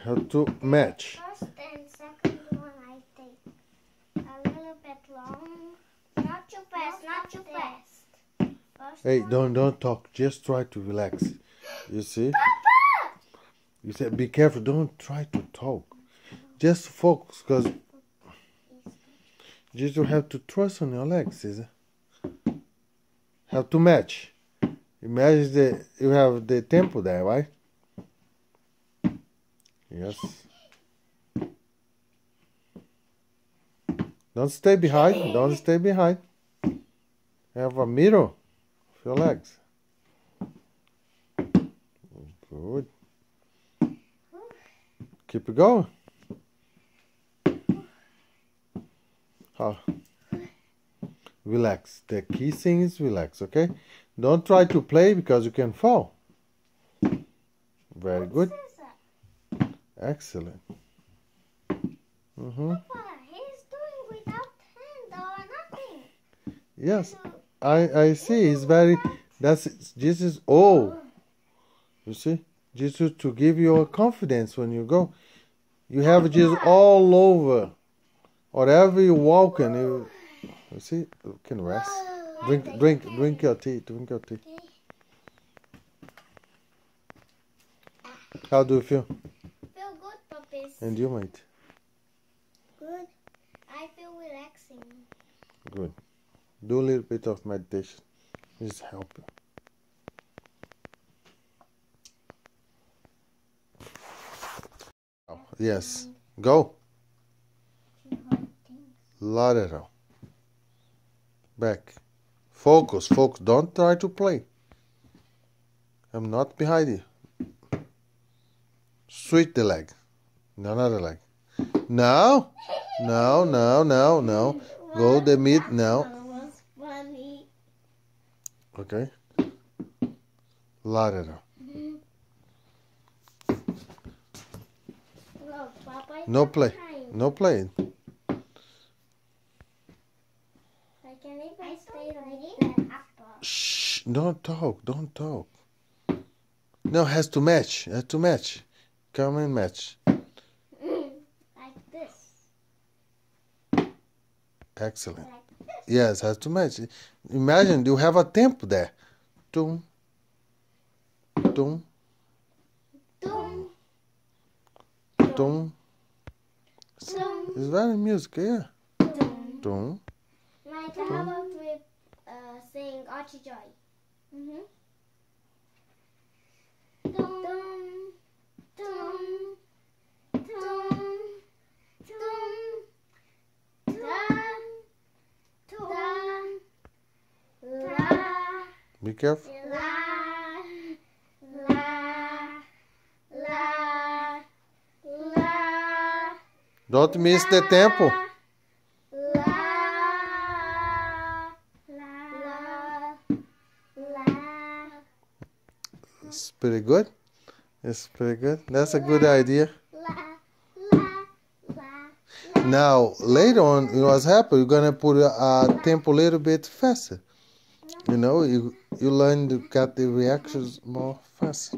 How to match. First and second one I take a little bit long. Not too fast, not too fast. First Hey, one. don't talk. Just try to relax. You see? Papa! You said be careful. Don't try to talk. Just focus, because you just have to trust on your legs, Caesar. Have to match. Imagine you have the tempo there, right? Yes. Don't stay behind. Don't stay behind. Have a mirror of your legs. Good. Keep it going. Oh. Relax. The key thing is relax, okay? Don't try to play because you can fall. Very good. Excellent. Papa, he's doing without hand or nothing. Yes, I see. It's very. That's Jesus. Oh, you see, Jesus to give you a confidence when you go. You have Jesus all over. Whatever you walk in, you see. You can rest. Drink your tea. Drink your tea. How do you feel? Feel good, puppies. And you, mate? Good. I feel relaxing. Good. Do a little bit of meditation. Just help you. Oh, yes. Go. Lateral. Back. Focus. Focus. Don't try to play. I'm not behind you. Switch the leg. Another leg. No. No, no, no, no. Go the mid now. That was funny. Okay. Lateral. Look, Papa, No play. No playing. I can even stay like that. Shh. Don't talk. Don't talk. No, has to match. Has to match. Come and match. Like this. Excellent. Like this. Yes, has to match. Imagine you have a tempo there. Tum. Tum. Dum, Tum. dum, It's very musical, yeah. dum. Tum. Like how about we sing Archie Joy? Dum, dum, dum, dum, dum, dum, la, Be careful. la, la, la, la. Don't miss the tempo. La, la, la. It's pretty good. It's pretty good. That's a good idea. La, la, la. Now, later on, in what's happening, you're going to put a tempo a little bit faster. You know, you learn to get the reactions more fast.